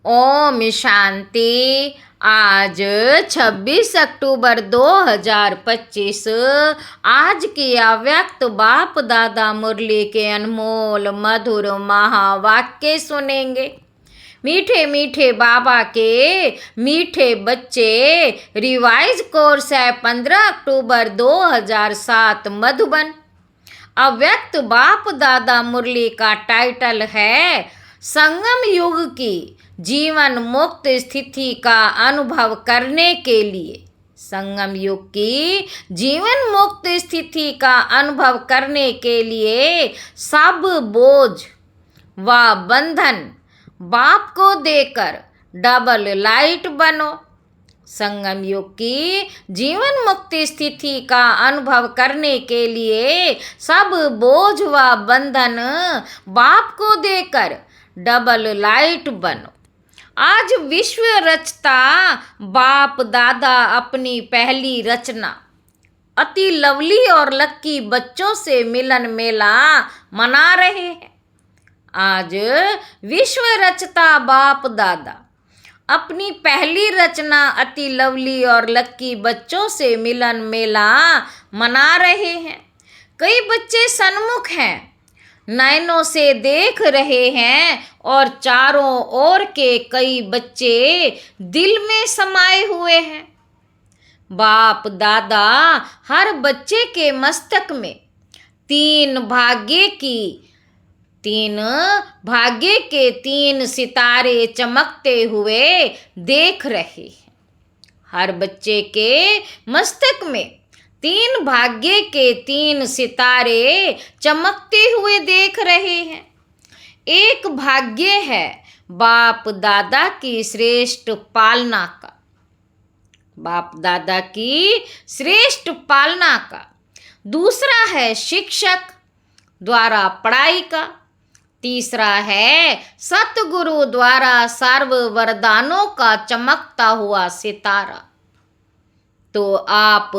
ओम शांति। आज 26 अक्टूबर 2025 आज की अव्यक्त बाप दादा मुरली के अनमोल मधुर महावाक्य सुनेंगे। मीठे मीठे बाबा के मीठे बच्चे रिवाइज कोर्स है 15 अक्टूबर 2007 मधुबन। अव्यक्त बाप दादा मुरली का टाइटल है संगम युग की जीवन मुक्त स्थिति का अनुभव करने के लिए। संगम युग की जीवन मुक्त स्थिति का अनुभव करने के लिए सब बोझ व बंधन बाप को देकर डबल लाइट बनो। संगम युग की जीवन मुक्ति स्थिति का अनुभव करने के लिए सब बोझ व बंधन बाप को देकर डबल लाइट बनो। आज विश्व रचता बाप दादा अपनी पहली रचना अति लवली और लक्की बच्चों से मिलन मेला मना रहे हैं। आज विश्व रचता बाप दादा अपनी पहली रचना अति लवली और लक्की बच्चों से मिलन मेला मना रहे हैं। कई बच्चे सन्मुख हैं, नयनों से देख रहे हैं और चारों ओर के कई बच्चे दिल में समाये हुए हैं। बाप दादा हर बच्चे के मस्तक में तीन भाग्य के तीन सितारे चमकते हुए देख रहे हैं। हर बच्चे के मस्तक में तीन भाग्य के तीन सितारे चमकते हुए देख रहे हैं। एक भाग्य है बाप दादा की श्रेष्ठ पालना का, बाप दादा की श्रेष्ठ पालना का। दूसरा है शिक्षक द्वारा पढ़ाई का। तीसरा है सतगुरु द्वारा सर्व वरदानों का चमकता हुआ सितारा। तो आप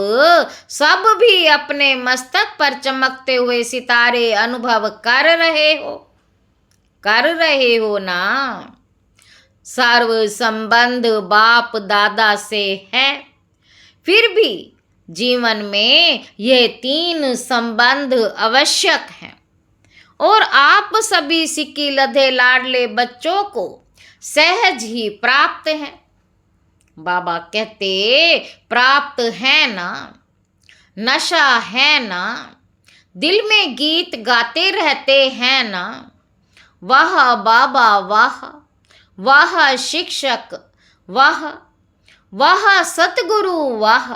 सब भी अपने मस्तक पर चमकते हुए सितारे अनुभव कर रहे हो ना। सर्व संबंध बाप दादा से है, फिर भी जीवन में यह तीन संबंध आवश्यक हैं और आप सभी सिक्की लधे लाडले बच्चों को सहज ही प्राप्त हैं। बाबा कहते प्राप्त है ना, नशा है ना, दिल में गीत गाते रहते हैं ना। वाह बाबा वाह, वाह शिक्षक वाह, वाह सतगुरु वाह।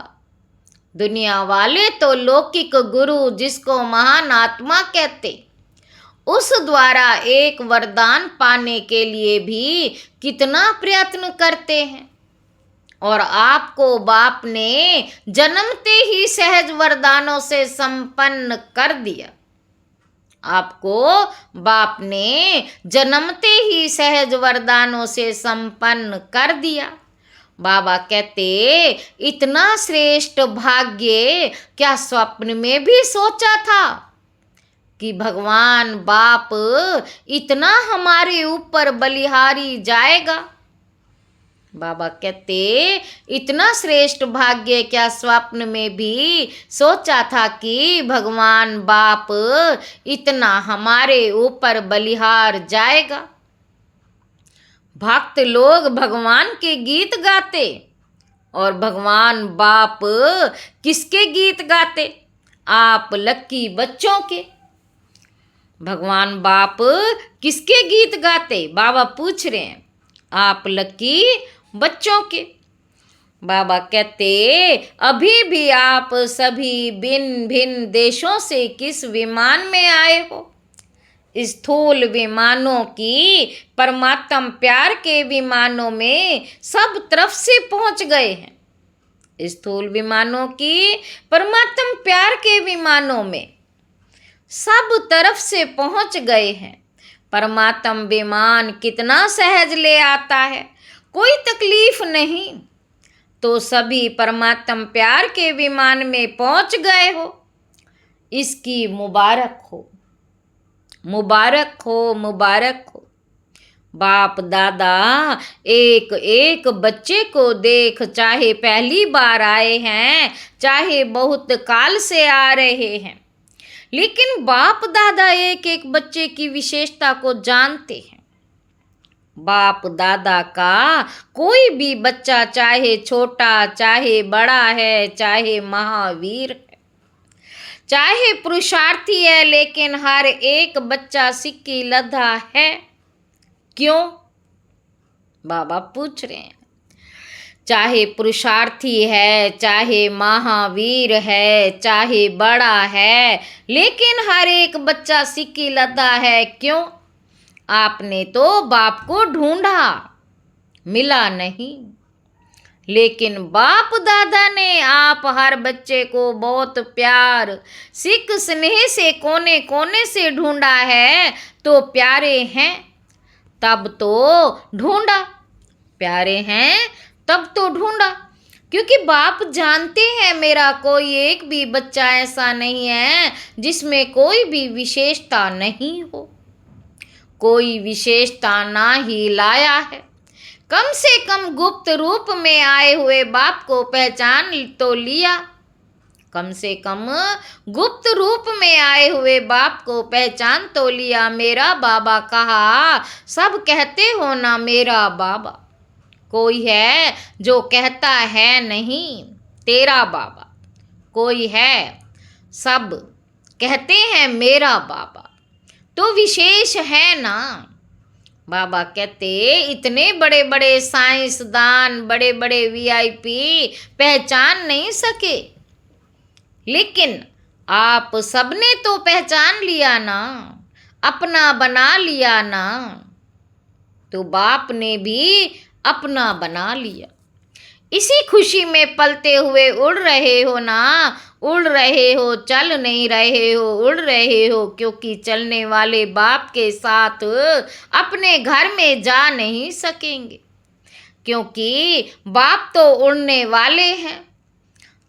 दुनिया वाले तो लौकिक गुरु जिसको महान आत्मा कहते, उस द्वारा एक वरदान पाने के लिए भी कितना प्रयत्न करते हैं। और आपको बाप ने जन्मते ही सहज वरदानों से संपन्न कर दिया। आपको बाप ने जन्मते ही सहज वरदानों से संपन्न कर दिया। बाबा कहते इतना श्रेष्ठ भाग्य क्या स्वप्न में भी सोचा था कि भगवान बाप इतना हमारे ऊपर बलिहारी जाएगा। बाबा कहते इतना श्रेष्ठ भाग्य क्या स्वप्न में भी सोचा था कि भगवान बाप इतना हमारे ऊपर बलिहार जाएगा। भक्त लोग भगवान के गीत गाते और भगवान बाप किसके गीत गाते? आप लक्की बच्चों के। भगवान बाप किसके गीत गाते? बाबा पूछ रहे हैं। आप लक्की बच्चों के। बाबा कहते अभी भी आप सभी भिन्न भिन्न देशों से किस विमान में आए हो? स्थूल विमानों की परमात्म प्यार के विमानों में सब तरफ से पहुंच गए हैं। स्थूल विमानों की परमात्म प्यार के विमानों में सब तरफ से पहुंच गए हैं। परमात्म विमान कितना सहज ले आता है, कोई तकलीफ नहीं। तो सभी परमात्म प्यार के विमान में पहुंच गए हो, इसकी मुबारक हो, मुबारक हो, मुबारक हो। बाप दादा एक एक बच्चे को देख, चाहे पहली बार आए हैं, चाहे बहुत काल से आ रहे हैं, लेकिन बाप दादा एक एक बच्चे की विशेषता को जानते हैं। बाप दादा का कोई भी बच्चा, चाहे छोटा चाहे बड़ा है, चाहे महावीर है, चाहे पुरुषार्थी है, लेकिन हर एक बच्चा सिक्की लद्दा है। क्यों? बाबा पूछ रहे हैं। चाहे पुरुषार्थी है, चाहे महावीर है, चाहे बड़ा है, लेकिन हर एक बच्चा सिक्की लद्दा है। क्यों? आपने तो बाप को ढूंढा, मिला नहीं, लेकिन बाप दादा ने आप हर बच्चे को बहुत प्यार, सिक स्नेह से कोने कोने से ढूंढा है। तो प्यारे हैं तब तो ढूंढा, प्यारे हैं तब तो ढूंढा, क्योंकि बाप जानते हैं मेरा कोई एक भी बच्चा ऐसा नहीं है जिसमें कोई भी विशेषता नहीं हो, कोई विशेषता ना ही लाया है। कम से कम गुप्त रूप में आए हुए बाप को पहचान तो लिया, कम से कम गुप्त रूप में आए हुए बाप को पहचान तो लिया। मेरा बाबा कहा, सब कहते हो ना मेरा बाबा, कोई है जो कहता है नहीं तेरा बाबा, कोई है सब कहते हैं मेरा बाबा, तो विशेष है ना। बाबा कहते, इतने बड़े बड़े साइंसदान, बड़े बड़े वीआईपी पहचान नहीं सके, लेकिन आप सबने तो पहचान लिया ना, अपना बना लिया ना। तो बाप ने भी अपना बना लिया। इसी खुशी में पलते हुए उड़ रहे हो ना, उड़ रहे हो, चल नहीं रहे हो, उड़ रहे हो, क्योंकि चलने वाले बाप के साथ अपने घर में जा नहीं सकेंगे, क्योंकि बाप तो उड़ने वाले हैं,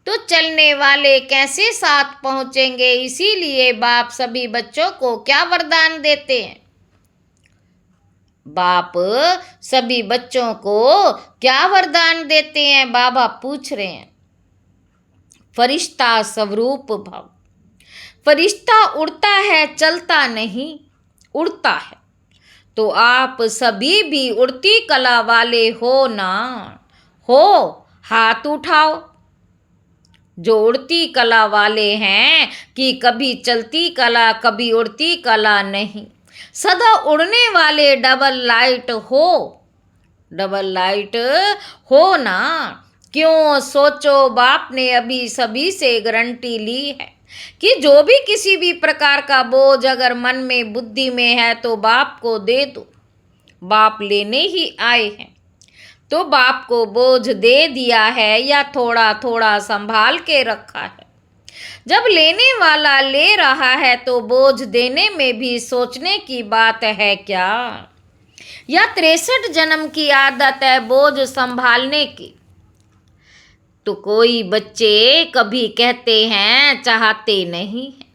तो चलने वाले कैसे साथ पहुंचेंगे। इसीलिए बाप सभी बच्चों को क्या वरदान देते हैं? बाप सभी बच्चों को क्या वरदान देते हैं? बाबा पूछ रहे हैं। फरिश्ता स्वरूप भव। फरिश्ता उड़ता है, चलता नहीं, उड़ता है। तो आप सभी भी उड़ती कला वाले हो ना? हो, हाथ उठाओ। जो उड़ती कला वाले हैं कि कभी चलती कला, कभी उड़ती कला नहीं, सदा उड़ने वाले डबल लाइट हो, डबल लाइट हो ना। क्यों? सोचो, बाप ने अभी सभी से गारंटी ली है कि जो भी किसी भी प्रकार का बोझ अगर मन में बुद्धि में है तो बाप को दे दो। बाप लेने ही आए हैं, तो बाप को बोझ दे दिया है या थोड़ा थोड़ा संभाल के रखा है। जब लेने वाला ले रहा है तो बोझ देने में भी सोचने की बात है क्या? या 63 जन्म की आदत है बोझ संभालने की? तो कोई बच्चे कभी कहते हैं चाहते नहीं हैं,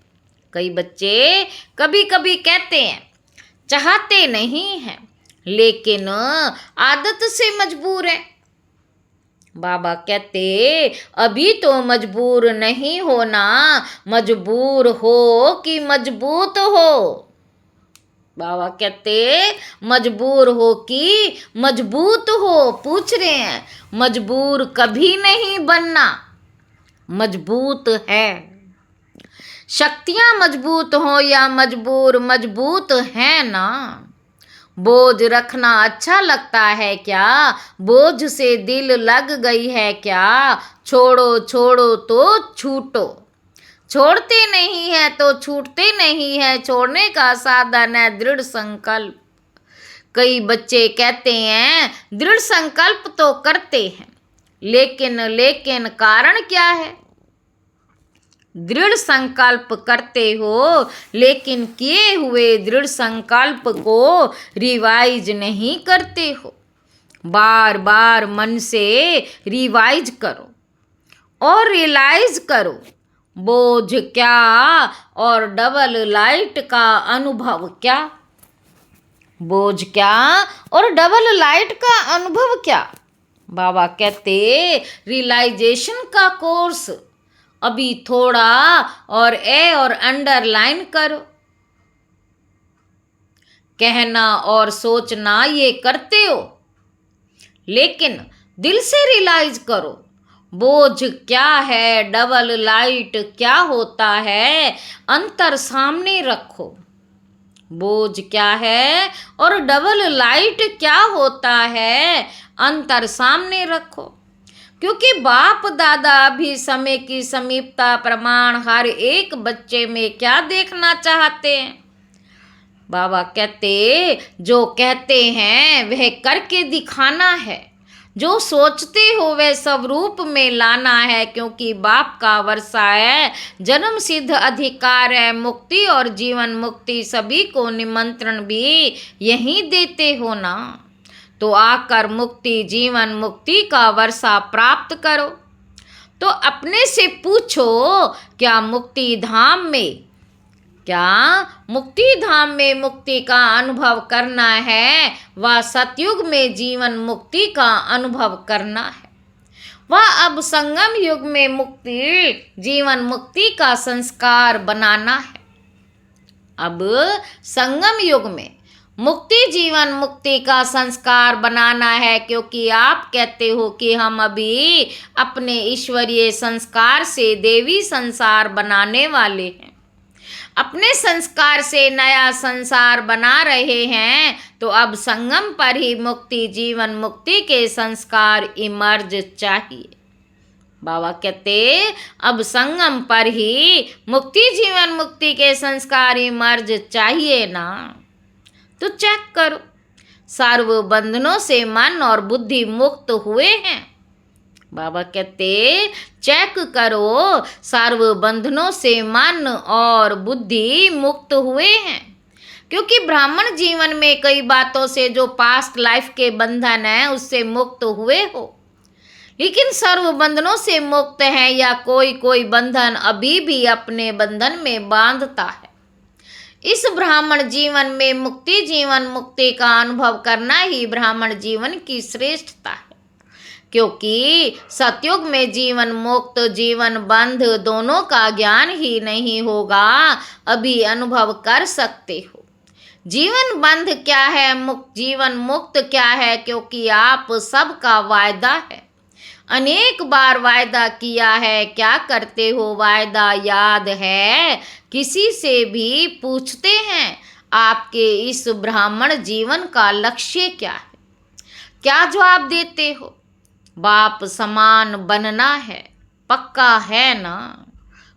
कई बच्चे कभी कभी कहते हैं चाहते नहीं हैं, लेकिन आदत से मजबूर है। बाबा कहते, अभी तो मजबूर नहीं होना, मजबूर हो कि मजबूत हो। बाबा कहते, मजबूर हो कि मजबूत हो। पूछ रहे हैं, मजबूर कभी नहीं बनना, मजबूत है। शक्तियां मजबूत हो या मजबूर, मजबूत है ना। बोझ रखना अच्छा लगता है क्या? बोझ से दिल लग गई है क्या? छोड़ो छोड़ो तो छूटो, छोड़ते नहीं है तो छूटते नहीं है। छोड़ने का साधन है दृढ़ संकल्प। कई बच्चे कहते हैं दृढ़ संकल्प तो करते हैं, लेकिन कारण क्या है? दृढ़ संकल्प करते हो, लेकिन किए हुए दृढ़ संकल्प को रिवाइज नहीं करते हो। बार बार मन से रिवाइज करो और रियलाइज करो, बोझ क्या और डबल लाइट का अनुभव क्या। बोझ क्या और डबल लाइट का अनुभव क्या? बाबा कहते रियलाइजेशन का कोर्स अभी थोड़ा और ए और अंडरलाइन करो। कहना और सोचना ये करते हो, लेकिन दिल से रियलाइज करो बोझ क्या है, डबल लाइट क्या होता है, अंतर सामने रखो। बोझ क्या है और डबल लाइट क्या होता है, अंतर सामने रखो। क्योंकि बाप दादा भी समय की समीपता प्रमाण हर एक बच्चे में क्या देखना चाहते हैं? बाबा कहते जो कहते हैं वह करके दिखाना है, जो सोचते हो वह सब रूप में लाना है। क्योंकि बाप का वर्षा है, जन्म सिद्ध अधिकार है, मुक्ति और जीवन मुक्ति सभी को निमंत्रण भी यही देते हो ना। तो आकर मुक्ति जीवन मुक्ति का वर्षा प्राप्त करो। तो अपने से पूछो क्या मुक्ति धाम में मुक्ति का अनुभव करना है, व सतयुग में जीवन मुक्ति का अनुभव करना है, वह अब संगम युग में मुक्ति जीवन मुक्ति का संस्कार बनाना है। अब संगम युग में मुक्ति जीवन मुक्ति का संस्कार बनाना है। क्योंकि आप कहते हो कि हम अभी अपने ईश्वरीय संस्कार से देवी संसार बनाने वाले हैं, अपने संस्कार से नया संसार बना रहे हैं। तो अब संगम पर ही मुक्ति जीवन मुक्ति के संस्कार इमर्ज चाहिए। बाबा कहते अब संगम पर ही मुक्ति जीवन मुक्ति के संस्कार इमर्ज चाहिए ना। तो चेक करो सर्व बंधनों से मन और बुद्धि मुक्त हुए हैं। बाबा कहते चेक करो सर्व बंधनों से मन और बुद्धि मुक्त हुए हैं। क्योंकि ब्राह्मण जीवन में कई बातों से जो पास्ट लाइफ के बंधन है उससे मुक्त हुए हो, लेकिन सर्व बंधनों से मुक्त है या कोई बंधन अभी भी अपने बंधन में बांधता है। इस ब्राह्मण जीवन में मुक्ति जीवन मुक्ति का अनुभव करना ही ब्राह्मण जीवन की श्रेष्ठता है। क्योंकि सतयुग में जीवन मुक्त जीवन बंध दोनों का ज्ञान ही नहीं होगा, अभी अनुभव कर सकते हो। जीवन बंध क्या है, जीवन मुक्त क्या है? क्योंकि आप सबका वायदा है, अनेक बार वायदा किया है। क्या करते हो वायदा याद है? किसी से भी पूछते हैं आपके इस ब्राह्मण जीवन का लक्ष्य क्या है? क्या जवाब देते हो? बाप समान बनना है, पक्का है ना?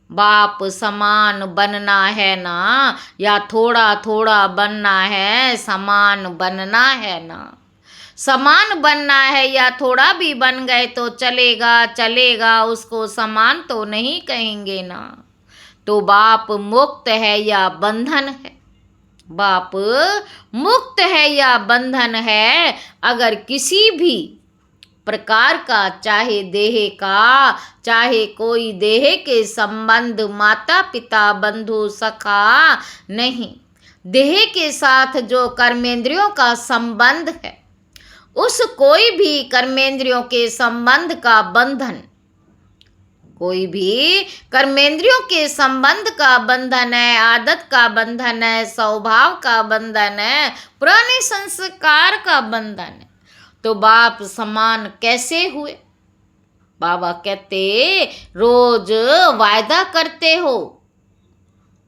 बाप समान बनना है ना, या थोड़ा थोड़ा बनना है, समान बनना है ना? समान बनना है या थोड़ा भी बन गए तो चलेगा, उसको समान तो नहीं कहेंगे ना। तो बाप मुक्त है या बंधन है? बाप मुक्त है या बंधन है? अगर किसी भी प्रकार का, चाहे देह का, चाहे कोई देह के संबंध, माता पिता बंधु सखा नहीं, देह के साथ जो कर्मेंद्रियों का संबंध है, उस कोई भी कर्मेंद्रियों के संबंध का बंधन, कोई भी कर्मेंद्रियों के संबंध का बंधन है, आदत का बंधन है, स्वभाव का बंधन है, पुराने संस्कार का बंधन है। तो बाप समान कैसे हुए? बाबा कहते रोज वायदा करते हो।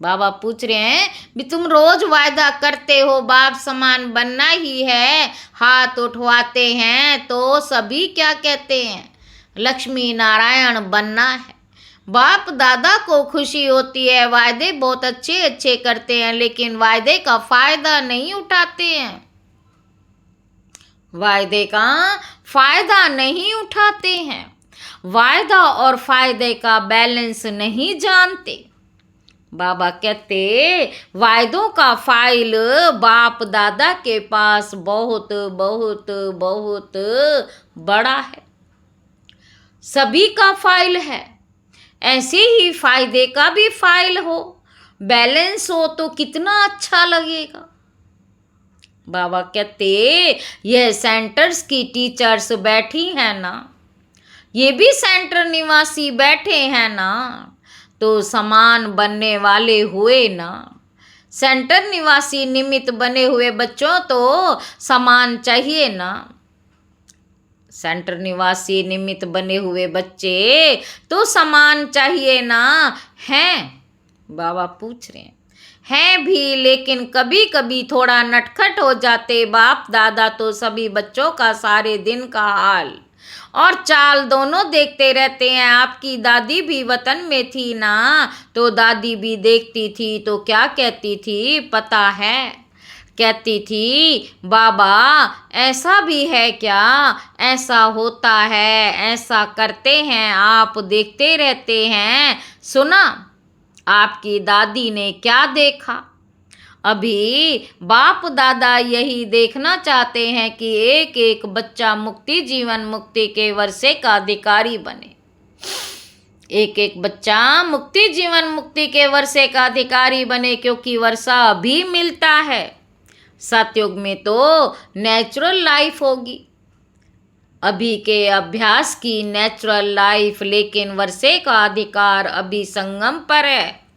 बाबा पूछ रहे हैं भी तुम रोज वायदा करते हो बाप समान बनना ही है, हाथ उठवाते हैं तो सभी क्या कहते हैं? लक्ष्मी नारायण बनना है। बाप दादा को खुशी होती है, वायदे बहुत अच्छे अच्छे करते हैं, लेकिन वायदे का फायदा नहीं उठाते हैं, वायदे का फायदा नहीं उठाते हैं, वायदा और फायदे का बैलेंस नहीं जानते। बाबा कहते वायदों का फाइल बाप दादा के पास बहुत बहुत बहुत बड़ा है, सभी का फाइल है। ऐसे ही फायदे का भी फाइल हो, बैलेंस हो तो कितना अच्छा लगेगा। बाबा कहते यह सेंटर्स की टीचर्स बैठी हैं ना, ये भी सेंटर निवासी बैठे हैं ना, तो समान बनने वाले हुए ना। सेंटर निवासी निमित्त बने हुए बच्चों तो समान चाहिए ना। सेंटर निवासी निमित्त बने हुए बच्चे तो समान चाहिए ना। हैं, बाबा पूछ रहे हैं भी, लेकिन कभी कभी थोड़ा नटखट हो जाते बाप दादा तो सभी बच्चों का सारे दिन का हाल और चाल दोनों देखते रहते हैं। आपकी दादी भी वतन में थी ना, तो दादी भी देखती थी तो क्या कहती थी पता है? कहती थी बाबा ऐसा भी है क्या, ऐसा होता है, ऐसा करते हैं, आप देखते रहते हैं। सुना आपकी दादी ने क्या देखा? अभी बाप दादा यही देखना चाहते हैं कि एक एक बच्चा मुक्ति जीवन मुक्ति के वर्षे का अधिकारी बने। एक एक बच्चा मुक्ति जीवन मुक्ति के वर्षे का अधिकारी बने, क्योंकि वर्षा अभी मिलता है। सतयुग में तो नेचुरल लाइफ होगी, अभी के अभ्यास की नेचुरल लाइफ, लेकिन वर्षे का अधिकार अभी संगम पर है।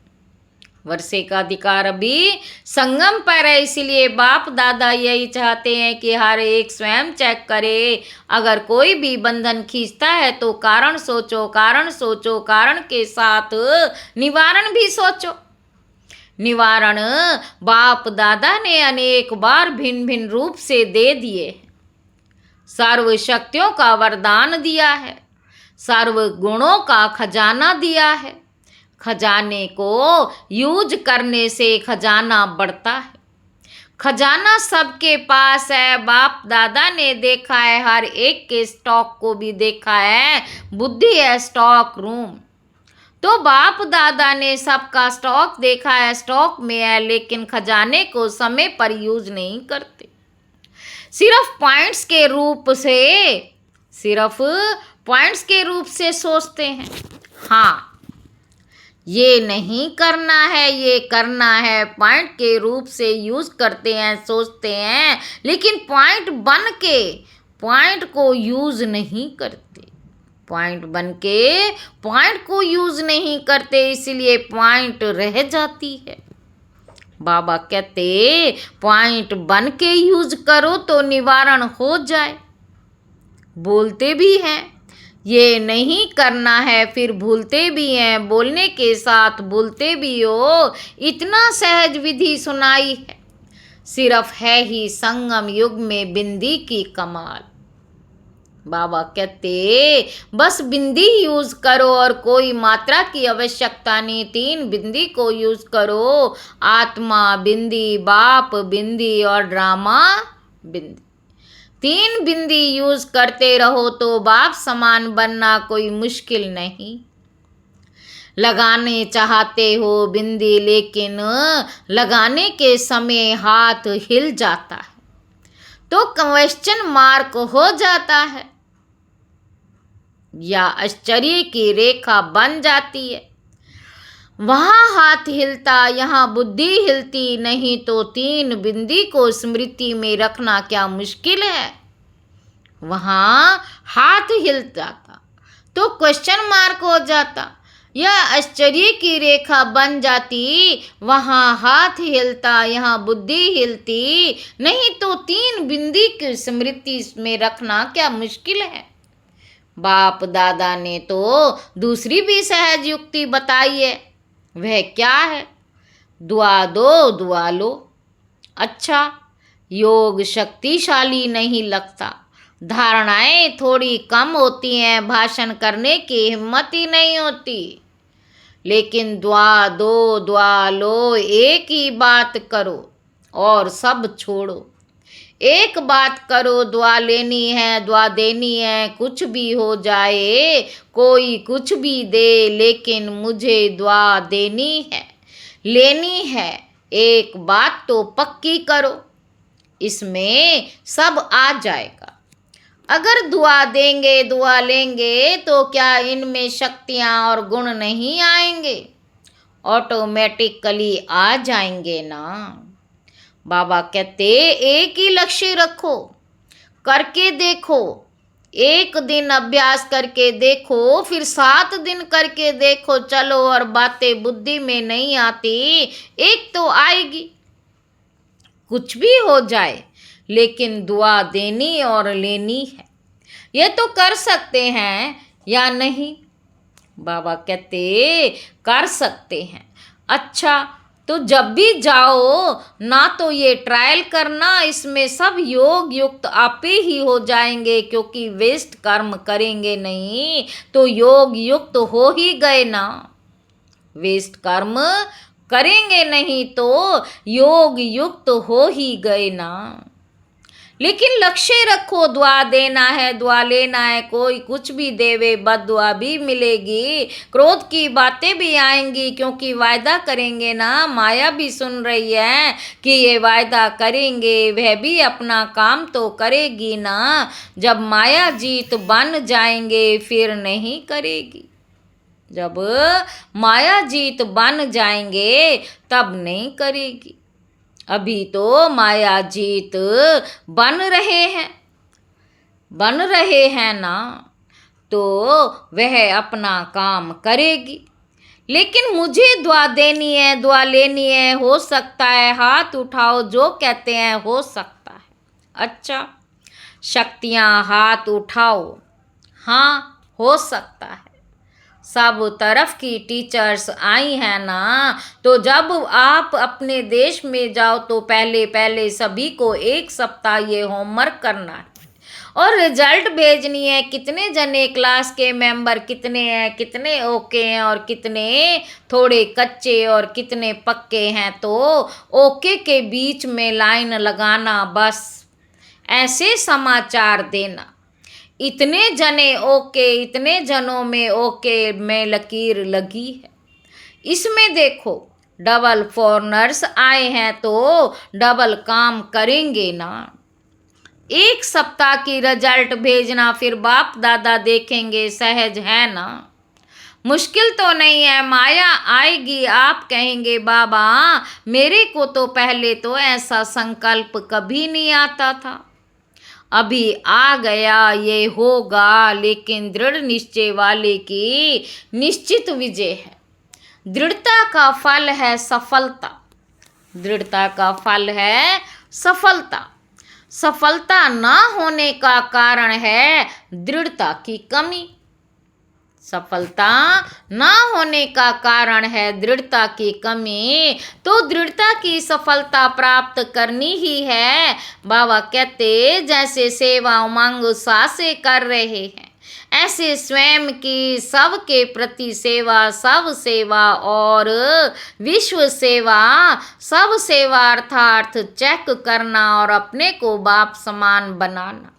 वर्षे का अधिकार अभी संगम पर है। इसलिए बाप दादा यही चाहते हैं कि हर एक स्वयं चेक करे। अगर कोई भी बंधन खींचता है तो कारण सोचो, कारण सोचो, कारण के साथ निवारण भी सोचो। निवारण बाप दादा ने अनेक बार भिन्न भिन्न रूप से दे दिए। सर्व शक्तियों का वरदान दिया है, सर्व गुणों का खजाना दिया है। खजाने को यूज करने से खजाना बढ़ता है। खजाना सबके पास है। बाप दादा ने देखा है, हर एक के स्टॉक को भी देखा है। बुद्धि है स्टॉक रूम, तो बाप दादा ने सबका स्टॉक देखा है, स्टॉक में है, लेकिन खजाने को समय पर यूज नहीं करते। सिर्फ पॉइंट्स के रूप से, सिर्फ पॉइंट्स के रूप से सोचते हैं। हाँ, ये नहीं करना है, ये करना है, पॉइंट के रूप से यूज करते हैं, सोचते हैं, लेकिन पॉइंट बन के पॉइंट को यूज नहीं करते। पॉइंट बन के पॉइंट को यूज नहीं करते, इसलिए पॉइंट रह जाती है। बाबा कहते पॉइंट बन के यूज करो तो निवारण हो जाए। बोलते भी हैं ये नहीं करना है, फिर भूलते भी हैं, बोलने के साथ भूलते भी हो। इतना सहज विधि सुनाई है, सिर्फ है ही संगम युग में बिंदी की कमाल। बाबा कहते बस बिंदी यूज करो और कोई मात्रा की आवश्यकता नहीं। 3 बिंदी को यूज करो, आत्मा बिंदी, बाप बिंदी और ड्रामा बिंदी। 3 बिंदी यूज करते रहो तो बाप समान बनना कोई मुश्किल नहीं। लगाने चाहते हो बिंदी, लेकिन लगाने के समय हाथ हिल जाता है तो क्वेश्चन मार्क हो जाता है या आश्चर्य की रेखा बन जाती है। वहाँ हाथ हिलता, यहाँ बुद्धि हिलती, नहीं तो 3 बिंदी को स्मृति में रखना क्या मुश्किल है। वहाँ हाथ हिल जाता तो क्वेश्चन मार्क हो जाता या आश्चर्य की रेखा बन जाती। वहाँ हाथ हिलता, यहाँ बुद्धि हिलती, नहीं तो 3 बिंदी की स्मृति में रखना क्या मुश्किल है। बाप दादा ने तो दूसरी भी सहज युक्ति बताई है। वह क्या है? दुआ दो दुआ लो। अच्छा, योग शक्तिशाली नहीं लगता, धारणाएं थोड़ी कम होती हैं, भाषण करने की हिम्मत ही नहीं होती, लेकिन दुआ दो दुआ लो, एक ही बात करो और सब छोड़ो। एक बात करो, दुआ लेनी है, दुआ देनी है, कुछ भी हो जाए, कोई कुछ भी दे, लेकिन मुझे दुआ देनी है, लेनी है। एक बात तो पक्की करो, इसमें सब आ जाएगा। अगर दुआ देंगे, दुआ लेंगे, तो क्या इनमें शक्तियाँ और गुण नहीं आएंगे? ऑटोमेटिकली आ जाएंगे ना। बाबा कहते एक ही लक्ष्य रखो, करके देखो। एक दिन अभ्यास करके देखो, फिर 7 दिन करके देखो, चलो और बातें बुद्धि में नहीं आती, एक तो आएगी। कुछ भी हो जाए, लेकिन दुआ देनी और लेनी है। ये तो कर सकते हैं या नहीं? बाबा कहते कर सकते हैं। अच्छा, तो जब भी जाओ ना तो ये ट्रायल करना, इसमें सब योग युक्त आपे ही हो जाएंगे, क्योंकि वेस्ट कर्म करेंगे नहीं तो योग युक्त हो ही गए ना। वेस्ट कर्म करेंगे नहीं तो योग युक्त हो ही गए ना। लेकिन लक्ष्य रखो, दुआ देना है, दुआ लेना है। कोई कुछ भी देवे, बद्दुआ भी मिलेगी, क्रोध की बातें भी आएंगी, क्योंकि वायदा करेंगे ना। माया भी सुन रही है कि ये वायदा करेंगे, वह भी अपना काम तो करेगी ना। जब माया जीत बन जाएंगे फिर नहीं करेगी। जब माया जीत बन जाएंगे तब नहीं करेगी। अभी तो माया जीत बन रहे हैं ना, तो वह अपना काम करेगी। लेकिन मुझे दुआ देनी है, दुआ लेनी है। हो सकता है, हाथ उठाओ, जो कहते हैं हो सकता है। अच्छा, शक्तियाँ हाथ उठाओ। हाँ, हो सकता है। सब तरफ की टीचर्स आई हैं ना, तो जब आप अपने देश में जाओ तो पहले सभी को 1 सप्ताह ये होमवर्क करना है और रिजल्ट भेजनी है। कितने जने क्लास के मेंबर कितने हैं, कितने ओके हैं और कितने थोड़े कच्चे और कितने पक्के हैं, तो ओके के बीच में लाइन लगाना, बस ऐसे समाचार देना। इतने जने ओके, इतने जनों में ओके में लकीर लगी है। इसमें देखो, डबल फॉरनर्स आए हैं तो डबल काम करेंगे ना। 1 सप्ताह की रिजल्ट भेजना, फिर बाप दादा देखेंगे, सहज है ना। मुश्किल तो नहीं है। माया आएगी, आप कहेंगे बाबा मेरे को तो पहले तो ऐसा संकल्प कभी नहीं आता था, अभी आ गया, ये होगा। लेकिन दृढ़ निश्चय वाले की निश्चित विजय है। दृढ़ता का फल है सफलता। दृढ़ता का फल है सफलता। सफलता ना होने का कारण है दृढ़ता की कमी। सफलता ना होने का कारण है दृढ़ता की कमी। तो दृढ़ता की सफलता प्राप्त करनी ही है। बाबा कहते जैसे सेवा उमंग उत्साह से कर रहे हैं, ऐसे स्वयं की सबके प्रति सेवा, सब सेवा और विश्व सेवा, सब सेवा अर्थात चेक करना और अपने को बाप समान बनाना।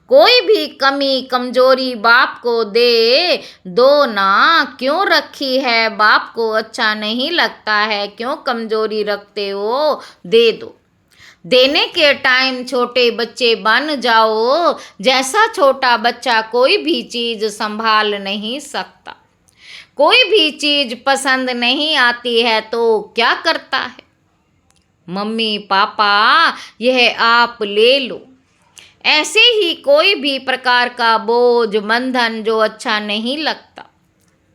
कोई भी कमी कमजोरी बाप को दे दो ना। क्यों रखी है? बाप को अच्छा नहीं लगता है, क्यों कमजोरी रखते हो? दे दो। देने के टाइम छोटे बच्चे बन जाओ। जैसा छोटा बच्चा कोई भी चीज संभाल नहीं सकता, कोई भी चीज पसंद नहीं आती है तो क्या करता है? मम्मी पापा यह आप ले लो। ऐसे ही कोई भी प्रकार का बोझ बंधन जो अच्छा नहीं लगता,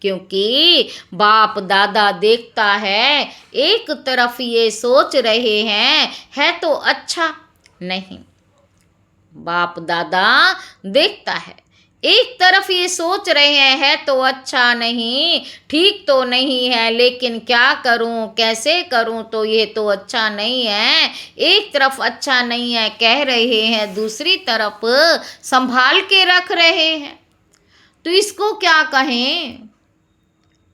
क्योंकि बाप दादा देखता है एक तरफ ये सोच रहे हैं है तो अच्छा नहीं। बाप दादा देखता है एक तरफ ये सोच रहे हैं है तो अच्छा नहीं, ठीक तो नहीं है, लेकिन क्या करूं, कैसे करूं, तो ये तो अच्छा नहीं है। एक तरफ अच्छा नहीं है कह रहे हैं, दूसरी तरफ संभाल के रख रहे हैं, तो इसको क्या कहें?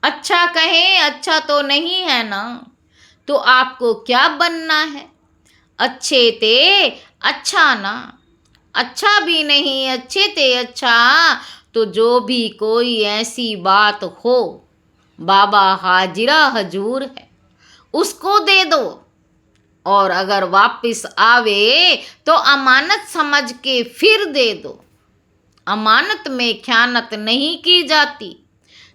अच्छा कहें? अच्छा तो नहीं है ना। तो आपको क्या बनना है? अच्छे ते अच्छा ना, अच्छा भी नहीं, अच्छे ते अच्छा। तो जो भी कोई ऐसी बात हो, बाबा हाजिरा हजूर है, उसको दे दो। और अगर वापस आवे तो अमानत समझ के फिर दे दो। अमानत में ख़यानत नहीं की जाती,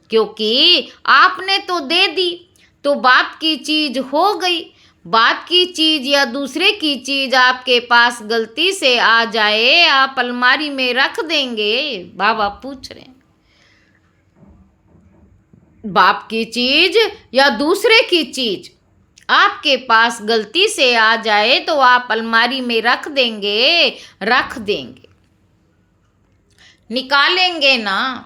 क्योंकि आपने तो दे दी तो बाप की चीज हो गई। बाप की चीज या दूसरे की चीज आपके पास गलती से आ जाए, आप अलमारी में रख देंगे? बाबा पूछ रहे हैं। बाप की चीज या दूसरे की चीज आपके पास गलती से आ जाए तो आप अलमारी में रख देंगे? रख देंगे, निकालेंगे ना,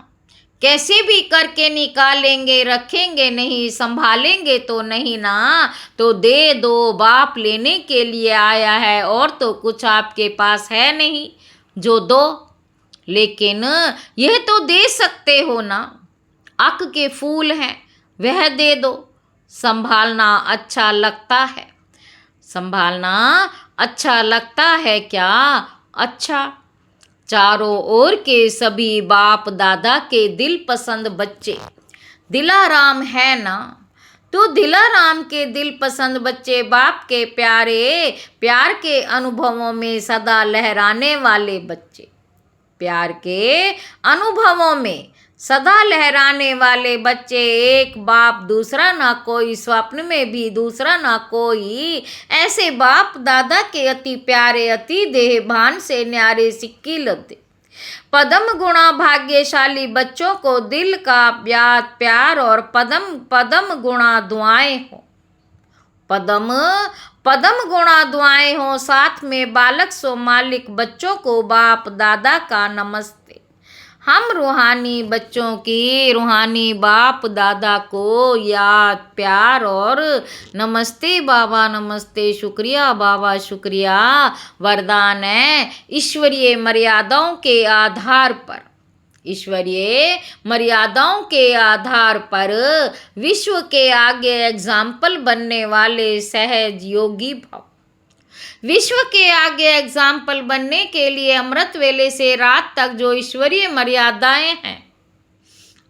कैसे भी करके निकालेंगे, रखेंगे नहीं, संभालेंगे तो नहीं ना। तो दे दो, बाप लेने के लिए आया है और तो कुछ आपके पास है नहीं जो दो, लेकिन यह तो दे सकते हो ना, अक के फूल हैं वह दे दो। संभालना अच्छा लगता है, संभालना अच्छा लगता है क्या? अच्छा, चारों ओर के सभी बाप दादा के दिल पसंद बच्चे दिलाराम है ना, तो दिलाराम के दिल पसंद बच्चे बाप के प्यारे प्यार के अनुभवों में सदा लहराने वाले बच्चे, प्यार के अनुभवों में सदा लहराने वाले बच्चे। एक बाप दूसरा ना कोई, स्वप्न में भी दूसरा ना कोई, ऐसे बाप दादा के अति प्यारे अति देहभान से न्यारे सिक्की लगते। पदम गुणा भाग्यशाली बच्चों को दिल का प्यार और पदम पदम गुणा दुआएं हो, पदम पदम गुणा दुआएं हो, साथ में बालक सो मालिक बच्चों को बाप दादा का नमस्ते। हम रूहानी बच्चों की रूहानी बाप दादा को याद प्यार और नमस्ते बाबा नमस्ते, शुक्रिया बाबा शुक्रिया। वरदान है ईश्वरीय मर्यादाओं के आधार पर, ईश्वरीय मर्यादाओं के आधार पर विश्व के आगे एग्जाम्पल बनने वाले सहज योगी भाव। विश्व के आगे एग्जाम्पल बनने के लिए अमृत वेले से रात तक जो ईश्वरीय मर्यादाएं हैं,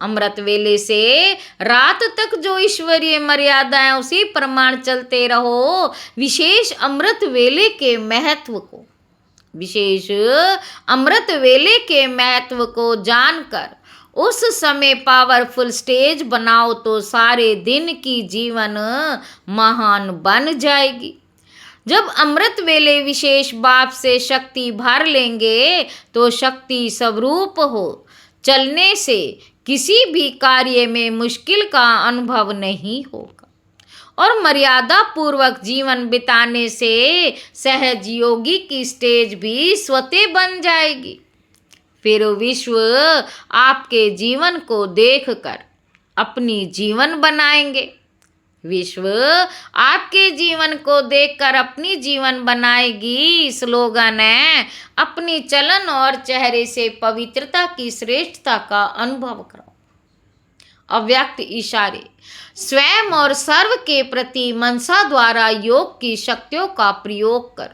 अमृत वेले से रात तक जो ईश्वरीय मर्यादाएं, उसी प्रमाण चलते रहो। विशेष अमृत वेले के महत्व को, विशेष अमृत वेले के महत्व को जानकर उस समय पावरफुल स्टेज बनाओ तो सारे दिन की जीवन महान बन जाएगी। जब अमृत वेले विशेष बाप से शक्ति भर लेंगे तो शक्ति स्वरूप हो चलने से किसी भी कार्य में मुश्किल का अनुभव नहीं होगा और मर्यादा पूर्वक जीवन बिताने से सहज योगी की स्टेज भी स्वतः बन जाएगी। फिर विश्व आपके जीवन को देखकर अपनी जीवन बनाएंगे, विश्व आपके जीवन को देखकर अपनी जीवन बनाएगी। स्लोगन है अपनी चलन और चेहरे से पवित्रता की श्रेष्ठता का अनुभव करो। अव्यक्त इशारे स्वयं और सर्व के प्रति मनसा द्वारा योग की शक्तियों का प्रयोग कर।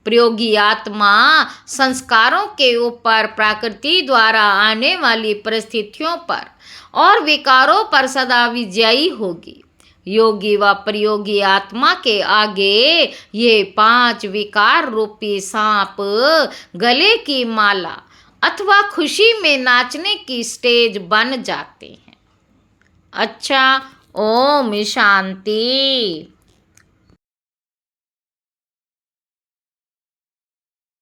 प्रयोगी आत्मा संस्कारों के ऊपर प्रकृति द्वारा आने वाली परिस्थितियों पर और विकारों पर सदा विजयी होगी। योगी व प्रयोगी आत्मा के आगे ये 5 विकार रूपी सांप गले की माला अथवा खुशी में नाचने की स्टेज बन जाते हैं। अच्छा, ओम शांति।